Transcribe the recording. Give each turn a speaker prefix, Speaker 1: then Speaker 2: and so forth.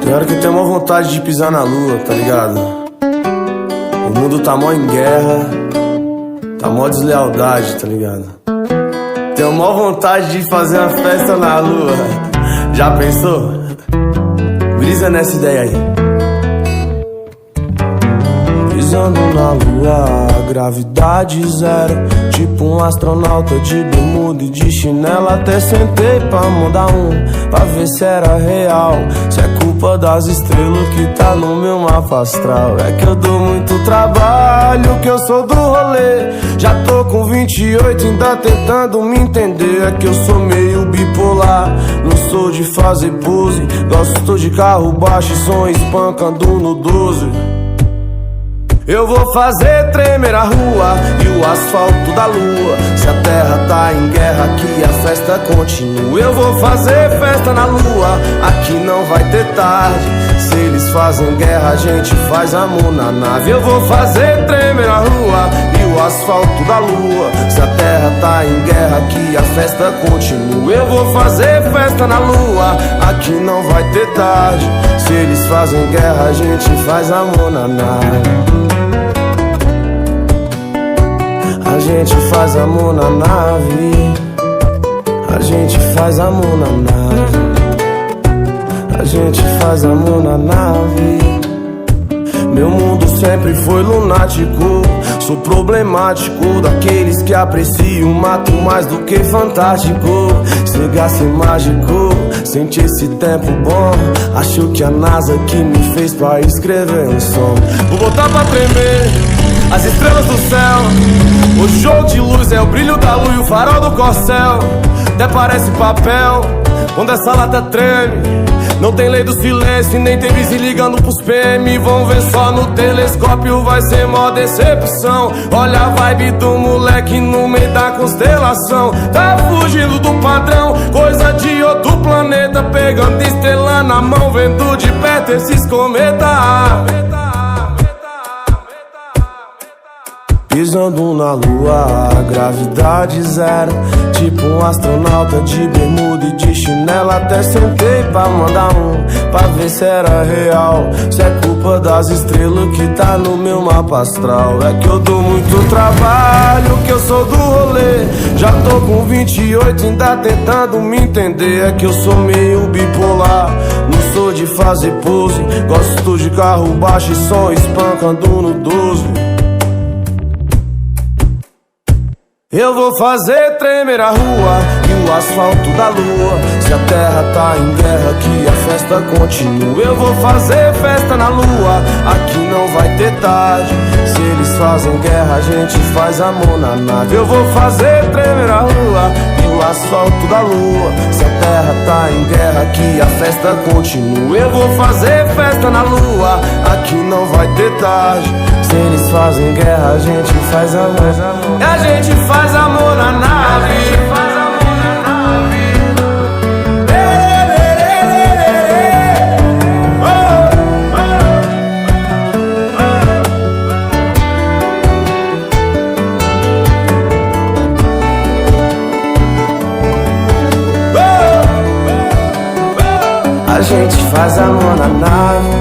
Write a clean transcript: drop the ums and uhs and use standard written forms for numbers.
Speaker 1: Tem hora que eu tenho uma vontade de pisar na lua, tá ligado? O mundo tá mó em guerra, tá mó deslealdade, tá ligado? Tenho mó vontade de fazer uma festa na lua. Já pensou? Brisa nessa ideia aí. Pisando na lua, gravidade zero, tipo um astronauta de bermuda e de chinela. Até sentei pra mandar pra ver se era real, se é culpa das estrelas que tá no meu mapa astral. É que eu dou muito trabalho, que eu sou do rolê. Já tô com 28, ainda tentando me entender. É que eu sou meio bipolar, não sou de fazer pose. Gosto de carro baixo e som espancando no 12. Eu vou fazer tremer a rua e o asfalto da lua. Se a terra tá em guerra, aqui a festa continua. Eu vou fazer festa na lua, aqui não vai ter tarde. Se eles fazem guerra, a gente faz amor na nave. Eu vou fazer tremer a rua e o asfalto da lua. Se a terra tá em guerra, aqui a festa continua. Eu vou fazer festa na lua, aqui não vai ter tarde. Se eles fazem guerra, a gente faz amor na nave. A gente faz amor na nave. A gente faz amor na nave. A gente faz amor na nave. Meu mundo sempre foi lunático. Sou problemático, daqueles que apreciam o mato mais do que fantástico. Chegasse mágico, senti esse tempo bom. Acho que a NASA que me fez pra escrever um som. Vou botar pra tremer as estrelas do céu. O jogo de luz é o brilho da lua e o farol do corcel. Até parece papel quando essa lata treme. Não tem lei do silêncio e nem tem vizinho ligando pros PM. Vão ver só no telescópio, vai ser mó decepção. Olha a vibe do moleque no meio da constelação. Tá fugindo do padrão, coisa de outro planeta. Pegando estrela na mão, vendo de perto esses cometas. Pisando na lua, gravidade zero, tipo um astronauta de bermuda e de chinela. Até sentei pra mandar pra ver se era real, se é culpa das estrelas que tá no meu mapa astral. É que eu dou muito trabalho, que eu sou do rolê. Já tô com 28, ainda tentando me entender. É que eu sou meio bipolar, não sou de fazer pose. Gosto de carro baixo e som espancando no 12. Eu vou fazer tremer a rua e o asfalto da lua. Se a terra tá em guerra, aqui a festa continua. Eu vou fazer festa na lua, aqui não vai ter tarde. Se eles fazem guerra, a gente faz amor na nave. Eu vou fazer tremer a rua e o asfalto da lua. Se a terra tá em guerra, aqui a festa continua. Eu vou fazer festa na lua, aqui não vai ter tarde. Se eles fazem guerra, a gente faz amor. E a gente faz amor na nave. A gente faz amor na nave.